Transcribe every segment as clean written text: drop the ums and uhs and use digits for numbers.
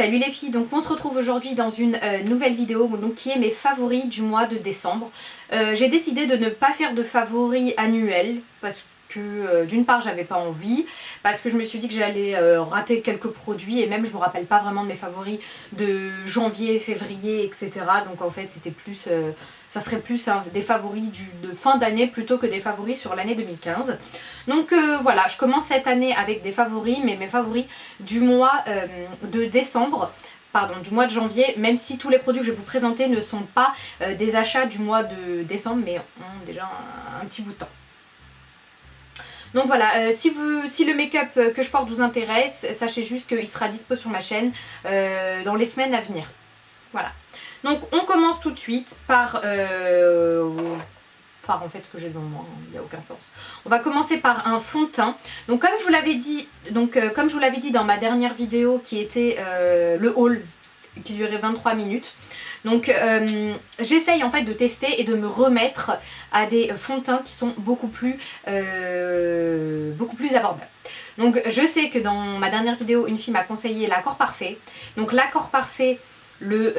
Salut les filles, donc on se retrouve aujourd'hui dans une nouvelle vidéo donc, qui est mes favoris du mois de décembre. J'ai décidé de ne pas faire de favoris annuels parce que d'une part j'avais pas envie, parce que je me suis dit que j'allais rater quelques produits et même je me rappelle pas vraiment de mes favoris de janvier, février, etc. Donc en fait c'était plus, ça serait plus des favoris de fin d'année plutôt que des favoris sur l'année 2015. Donc voilà, je commence cette année avec des favoris, mais mes favoris du mois de décembre. Pardon, du mois de janvier, même si tous les produits que je vais vous présenter ne sont pas des achats du mois de décembre, mais ont déjà un petit bout de temps. Donc voilà, si le make-up que je porte vous intéresse, sachez juste qu'il sera dispo sur ma chaîne dans les semaines à venir. Voilà. Donc on commence tout de suite par en fait ce que j'ai devant moi, il n'y a aucun sens. On va commencer par un fond de teint. Donc comme je vous l'avais dit, dans ma dernière vidéo qui était le haul qui durait 23 minutes. Donc j'essaye en fait de tester et de me remettre à des fonds de teint qui sont beaucoup plus abordables. Donc je sais que dans ma dernière vidéo, une fille m'a conseillé l'accord parfait. Donc l'accord parfait, le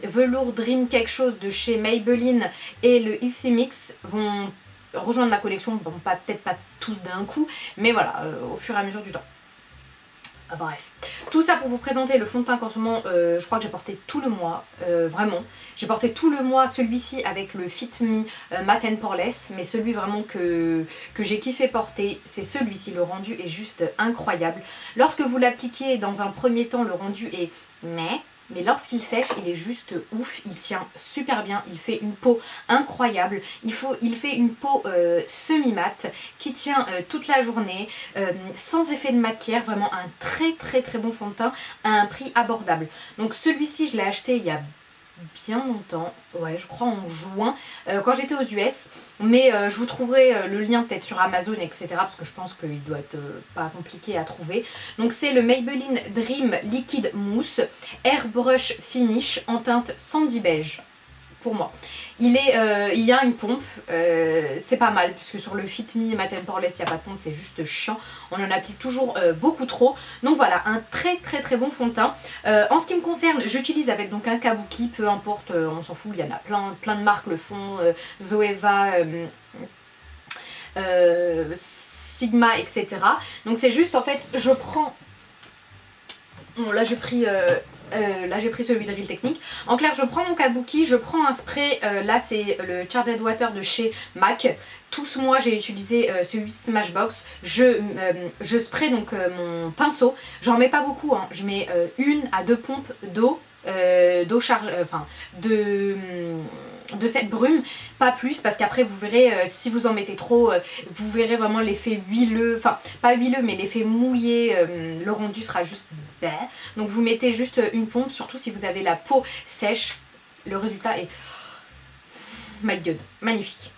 velours Dream quelque chose de chez Maybelline et le Easy Mix vont rejoindre ma collection. Bon, peut-être pas tous d'un coup, mais voilà, au fur et à mesure du temps. Bref, tout ça pour vous présenter le fond de teint qu'en ce moment je crois que j'ai porté tout le mois, vraiment. J'ai porté tout le mois celui-ci avec le Fit Me Matte and Poreless, mais celui vraiment que j'ai kiffé porter, c'est celui-ci. Le rendu est juste incroyable. Lorsque vous l'appliquez dans un premier temps, le rendu est mais lorsqu'il sèche, il est juste ouf, il tient super bien, il fait une peau incroyable, il fait une peau semi-mate qui tient toute la journée, sans effet de matière, vraiment un très bon fond de teint à un prix abordable. Donc celui-ci je l'ai acheté il y a bien longtemps, ouais je crois en juin, quand j'étais aux US, mais je vous trouverai le lien peut-être sur Amazon etc, parce que je pense qu'il doit être pas compliqué à trouver. Donc c'est le Maybelline Dream Liquid Mousse Airbrush Finish en teinte Sandy Beige. Pour moi, il y a une pompe, c'est pas mal puisque sur le Fit Me Matte and Poreless il n'y a pas de pompe, c'est juste chiant, on en applique toujours beaucoup trop. Donc voilà, un très bon fond de teint. En ce qui me concerne, j'utilise avec donc un kabuki, peu importe, on s'en fout, il y en a plein de marques le font, Zoeva, Sigma, etc. Donc c'est juste en fait, je prends, bon là j'ai pris celui de Real Technique. En clair, je prends mon kabuki, je prends un spray, là c'est le Charged Water de chez MAC. Tout ce mois j'ai utilisé celui Smashbox. Je spray donc mon pinceau. J'en mets pas beaucoup, hein. Je mets 1 à 2 pompes d'eau de cette brume, pas plus, parce qu'après vous verrez, si vous en mettez trop, vous verrez vraiment l'effet huileux, enfin pas huileux mais l'effet mouillé, le rendu sera juste bleh. Donc vous mettez juste une pompe, surtout si vous avez la peau sèche, le résultat est my god, magnifique.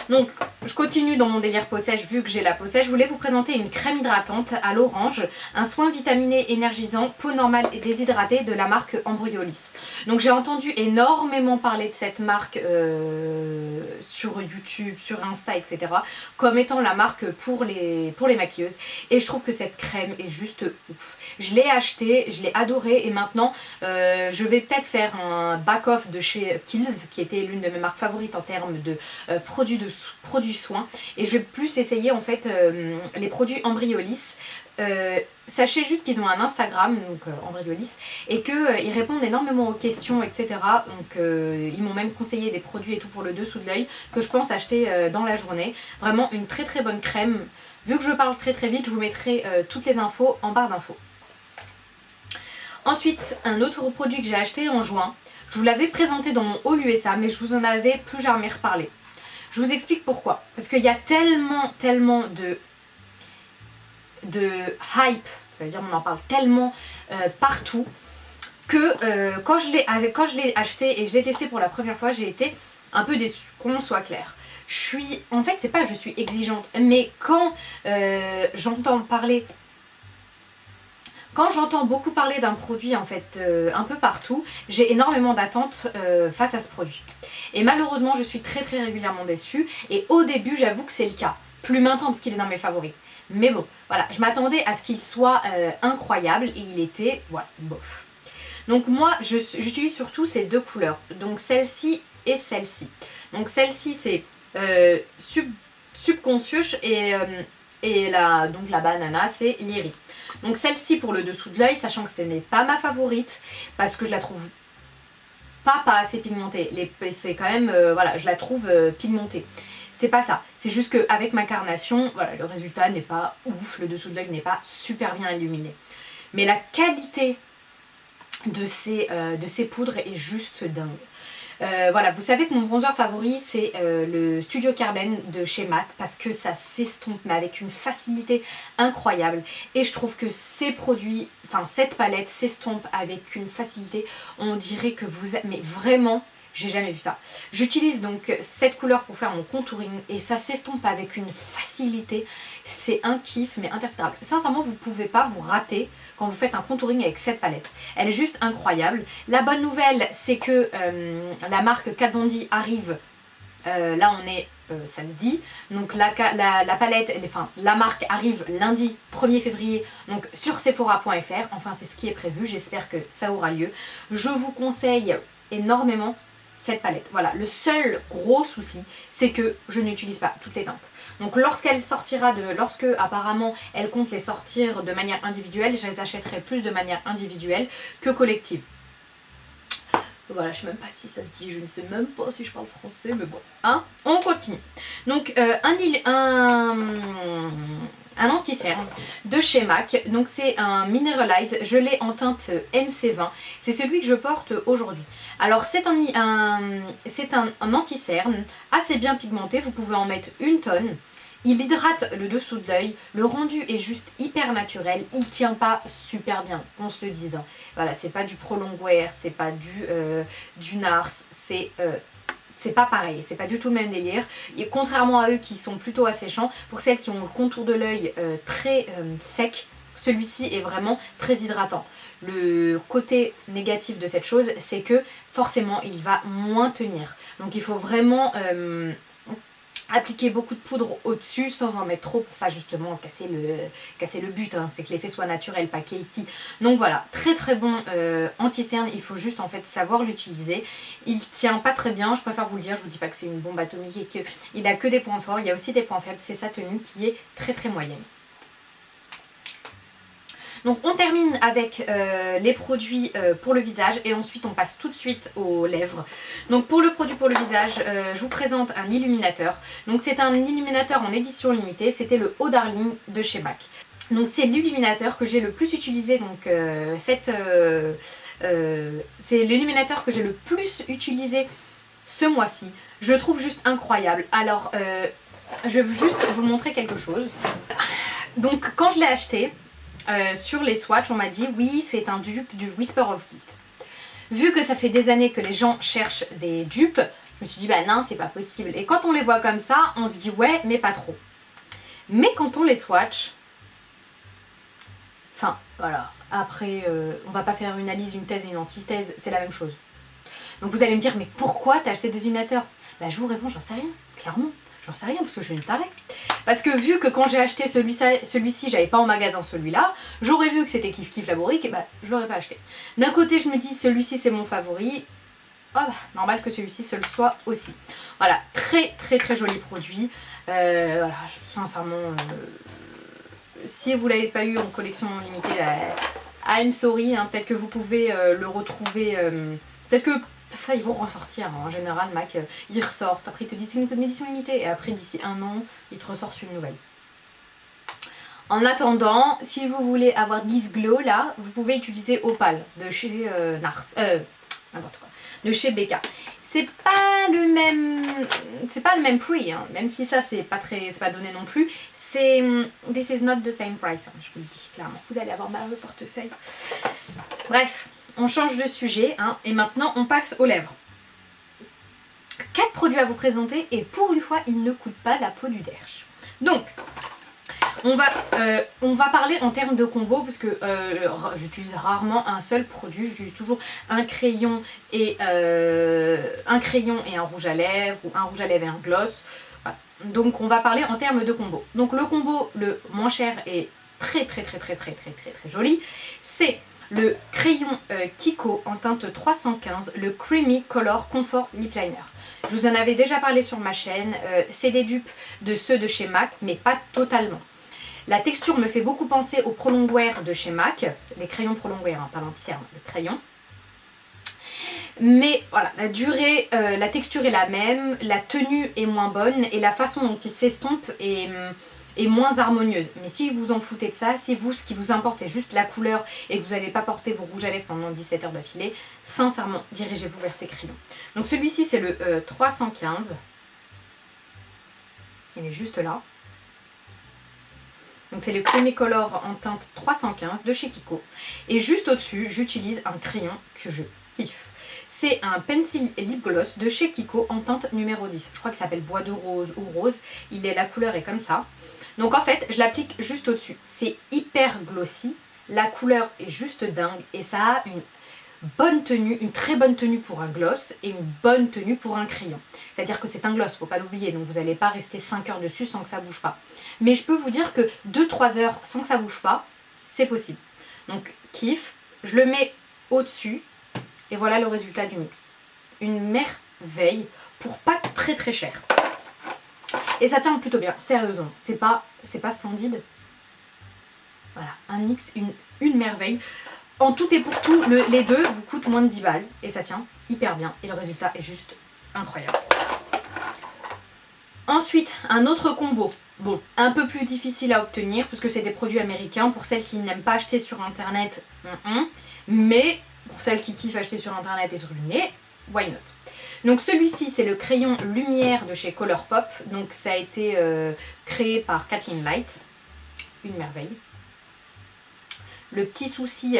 Donc je continue dans mon délire peau sèche vu que j'ai la peau sèche. Je voulais vous présenter une crème hydratante à l'orange, un soin vitaminé énergisant, peau normale et déshydratée de la marque Embryolisse. Donc j'ai entendu énormément parler de cette marque sur YouTube, sur Insta, etc. comme étant la marque pour les maquilleuses. Et je trouve que cette crème est juste ouf. Je l'ai achetée, je l'ai adorée et maintenant je vais peut-être faire un back-off de chez Kiehl's qui était l'une de mes marques favorites en termes de produits soins, et je vais plus essayer en fait les produits Embryolisse. Sachez juste qu'ils ont un Instagram, donc Embryolisse, et qu'ils répondent énormément aux questions, etc. Donc ils m'ont même conseillé des produits et tout pour le dessous de l'œil que je pense acheter dans la journée. Vraiment une très bonne crème. Vu que je parle très vite, je vous mettrai toutes les infos en barre d'infos. Ensuite, un autre produit que j'ai acheté en juin. Je vous l'avais présenté dans mon haul USA, mais je vous en avais plus jamais reparlé. Je vous explique pourquoi. Parce qu'il y a tellement de hype, ça veut dire on en parle tellement partout, que quand je l'ai acheté et je l'ai testé pour la première fois, j'ai été un peu déçue, qu'on soit clair. En fait, c'est pas que je suis exigeante, mais quand j'entends beaucoup parler d'un produit en fait un peu partout, j'ai énormément d'attentes face à ce produit. Et malheureusement je suis très régulièrement déçue, et au début j'avoue que c'est le cas. Plus maintenant parce qu'il est dans mes favoris. Mais bon, voilà, je m'attendais à ce qu'il soit incroyable et il était, voilà, bof. Donc moi, j'utilise surtout ces deux couleurs, donc celle-ci et celle-ci. Donc celle-ci, c'est subconscious et donc la banana, c'est l'Iris. Donc celle-ci pour le dessous de l'œil, sachant que ce n'est pas ma favorite, parce que je la trouve pas assez pigmentée. C'est quand même, voilà, je la trouve pigmentée. C'est pas ça, c'est juste qu'avec ma carnation, voilà, le résultat n'est pas ouf, le dessous de l'œil n'est pas super bien illuminé. Mais la qualité de ces poudres est juste dingue. Voilà, vous savez que mon bronzer favori c'est le Studio Carbon de chez MAC parce que ça s'estompe mais avec une facilité incroyable et je trouve que ces produits, enfin cette palette s'estompe avec une facilité, on dirait que vous êtes, mais vraiment j'ai jamais vu ça. J'utilise donc cette couleur pour faire mon contouring et ça s'estompe avec une facilité, c'est un kiff mais intersidérable. Sincèrement vous pouvez pas vous rater quand vous faites un contouring avec cette palette. Elle est juste incroyable. La bonne nouvelle c'est que la marque Kat Von D arrive, là on est samedi, donc la palette, enfin la marque arrive lundi 1er février donc sur sephora.fr, enfin c'est ce qui est prévu, j'espère que ça aura lieu. Je vous conseille énormément cette palette. Voilà, le seul gros souci, c'est que je n'utilise pas toutes les teintes. Donc lorsqu'elle sortira, lorsque apparemment elle compte les sortir de manière individuelle, je les achèterai plus de manière individuelle que collective. Voilà, je ne sais même pas si ça se dit, je ne sais même pas si je parle français, mais bon. Hein, on continue. Donc un anti-cerne de chez MAC, donc c'est un Mineralize, je l'ai en teinte NC20, c'est celui que je porte aujourd'hui. Alors c'est un anti-cerne assez bien pigmenté, vous pouvez en mettre une tonne. Il hydrate le dessous de l'œil, le rendu est juste hyper naturel, il tient pas super bien, on se le dise. Hein. Voilà, c'est pas du Prolongwear, c'est pas du NARS, c'est pas pareil, c'est pas du tout le même délire. Et contrairement à eux qui sont plutôt asséchants, pour celles qui ont le contour de l'œil très sec, celui-ci est vraiment très hydratant. Le côté négatif de cette chose, c'est que forcément il va moins tenir. Donc il faut vraiment appliquer beaucoup de poudre au-dessus sans en mettre trop pour pas justement casser le but, hein. C'est que l'effet soit naturel, pas cakey. Donc voilà, très très bon anti-cerne, il faut juste en fait savoir l'utiliser. Il tient pas très bien, je préfère vous le dire, je vous dis pas que c'est une bombe atomique et qu'il a que des points forts, il y a aussi des points faibles, c'est sa tenue qui est très très moyenne. Donc on termine avec les produits pour le visage et ensuite on passe tout de suite aux lèvres. Donc pour le produit pour le visage, je vous présente un illuminateur. Donc c'est un illuminateur en édition limitée, c'était le Eau Darling de chez MAC. Donc c'est l'illuminateur que j'ai le plus utilisé, donc c'est l'illuminateur que j'ai le plus utilisé ce mois-ci. Je le trouve juste incroyable. Alors je vais juste vous montrer quelque chose. Donc quand je l'ai acheté, sur les swatchs on m'a dit oui c'est un dupe du Whisper of Guilt. Vu que ça fait des années que les gens cherchent des dupes, je me suis dit bah non c'est pas possible. Et quand on les voit comme ça on se dit ouais mais pas trop. Mais quand on les swatch, enfin voilà, après on va pas faire une analyse, une thèse et une antithèse, c'est la même chose. Donc vous allez me dire mais pourquoi t'as acheté deux illuminateurs? Bah je vous réponds j'en sais rien, clairement. J'en sais rien parce que je suis une tarée. Parce que vu que quand j'ai acheté celui-ci, j'avais pas en magasin celui-là, j'aurais vu que c'était Kif Kif Laborique et bah je l'aurais pas acheté. D'un côté je me dis celui-ci c'est mon favori, oh, bah, normal que celui-ci se le soit aussi. Voilà, très très très joli produit. Voilà, sincèrement, si vous l'avez pas eu en collection limitée, I'm sorry, hein, peut-être que vous pouvez le retrouver, peut-être que enfin, ils vont ressortir, hein. En général MAC ils ressortent, après ils te disent c'est une édition limitée et après d'ici un an ils te ressortent une nouvelle. En attendant, si vous voulez avoir This Glow là, vous pouvez utiliser Opal de chez NARS, n'importe quoi, de chez BK. C'est pas le même prix, hein. Même si ça c'est pas donné non plus, c'est this is not the same price, hein, je vous le dis clairement. Vous allez avoir mal au portefeuille. Bref. On change de sujet hein, et maintenant on passe aux lèvres. 4 produits à vous présenter et pour une fois ils ne coûtent pas la peau du derche. Donc on va parler en termes de combo parce que j'utilise rarement un seul produit, j'utilise toujours un crayon et un rouge à lèvres ou un rouge à lèvres et un gloss. Voilà. Donc on va parler en termes de combo. Donc le combo le moins cher et très joli, c'est le crayon Kiko en teinte 315, le Creamy Color Comfort Lip Liner. Je vous en avais déjà parlé sur ma chaîne, c'est des dupes de ceux de chez MAC, mais pas totalement. La texture me fait beaucoup penser au Prolongwear de chez MAC, les crayons Prolongwear, hein, pas l'anti-cerne, le crayon. Mais voilà, la durée, la texture est la même, la tenue est moins bonne et la façon dont il s'estompe est moins harmonieuse. Mais si vous en foutez de ça, si vous, ce qui vous importe c'est juste la couleur et que vous n'allez pas porter vos rouges à lèvres pendant 17 heures d'affilée, sincèrement, dirigez-vous vers ces crayons. Donc celui-ci c'est le 315. Il est juste là. Donc c'est le Creamy Color en teinte 315 de chez Kiko. Et juste au-dessus, j'utilise un crayon que je kiffe. C'est un Pencil Lip Gloss de chez Kiko en teinte numéro 10. Je crois que ça s'appelle Bois de Rose ou Rose. La couleur est comme ça. Donc en fait, je l'applique juste au-dessus. C'est hyper glossy. La couleur est juste dingue. Et ça a une bonne tenue, une très bonne tenue pour un gloss et une bonne tenue pour un crayon. C'est-à-dire que c'est un gloss, faut pas l'oublier. Donc vous n'allez pas rester 5 heures dessus sans que ça bouge pas. Mais je peux vous dire que 2-3 heures sans que ça bouge pas, c'est possible. Donc kiff. Je le mets au-dessus. Et voilà le résultat du mix. Une merveille pour pas très cher. Et ça tient plutôt bien, sérieusement. C'est pas splendide. Voilà, un mix, une merveille. En tout et pour tout, les deux vous coûtent moins de 10 balles. Et ça tient hyper bien. Et le résultat est juste incroyable. Ensuite, un autre combo. Bon, un peu plus difficile à obtenir puisque c'est des produits américains. Pour celles qui n'aiment pas acheter sur internet, mais pour celles qui kiffent acheter sur internet et sur le nez, why not? Donc celui-ci c'est le crayon lumière de chez Colourpop. Donc ça a été créé par Kathleen Light. Une merveille. Le petit souci,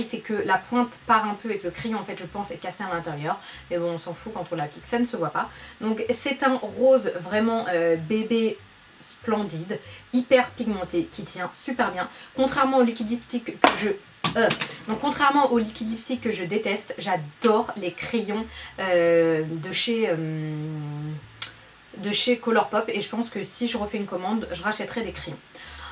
c'est que la pointe part un peu et que le crayon en fait je pense est cassé à l'intérieur. Mais bon on s'en fout, quand on l'applique ça ne se voit pas. Donc c'est un rose vraiment bébé splendide, hyper pigmenté, qui tient super bien. Contrairement au liquide lipstick que je déteste, j'adore les crayons de chez Colourpop et je pense que si je refais une commande, je rachèterai des crayons.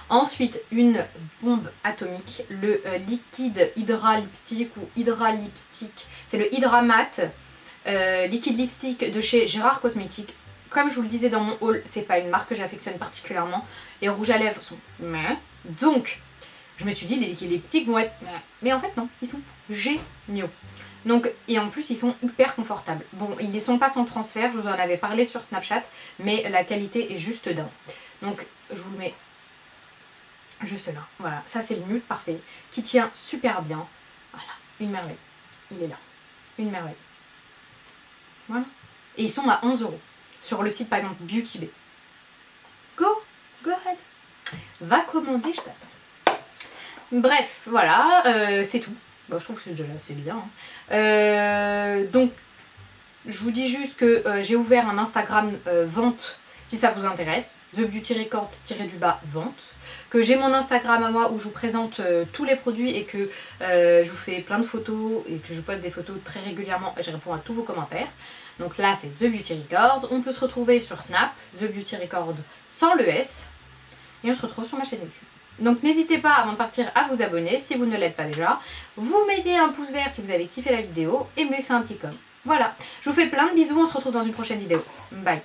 Ensuite, une bombe atomique, le liquide Hydra Lipstick ou Hydra Lipstick. C'est le Hydra Matte liquide lipstick de chez Gérard Cosmétiques. Comme je vous le disais dans mon haul, c'est pas une marque que j'affectionne particulièrement. Les rouges à lèvres sont meh. Donc, je me suis dit les liquides lipsticks vont être meh. Mais en fait non, ils sont géniaux. Donc, et en plus ils sont hyper confortables. Bon, ils ne sont pas sans transfert, je vous en avais parlé sur Snapchat, mais la qualité est juste dingue. Donc, je vous le mets juste là. Voilà, ça c'est le nude parfait, qui tient super bien. Voilà, une merveille. Il est là. Une merveille. Voilà. Et ils sont à 11 € sur le site par exemple Beauty Bay. Go ahead. Va commander, je t'attends. Bref, voilà, c'est tout. Bon, je trouve que déjà là c'est bien. Donc, je vous dis juste que j'ai ouvert un Instagram vente si ça vous intéresse. The Beauty Records-vente. Que j'ai mon Instagram à moi où je vous présente tous les produits et que je vous fais plein de photos et que je poste des photos très régulièrement et je réponds à tous vos commentaires. Donc là c'est The Beauty Records. On peut se retrouver sur Snap, The Beauty Records sans le S. Et on se retrouve sur ma chaîne YouTube. Donc n'hésitez pas avant de partir à vous abonner si vous ne l'êtes pas déjà. Vous mettez un pouce vert si vous avez kiffé la vidéo et me laissez un petit com. Voilà, je vous fais plein de bisous, on se retrouve dans une prochaine vidéo. Bye.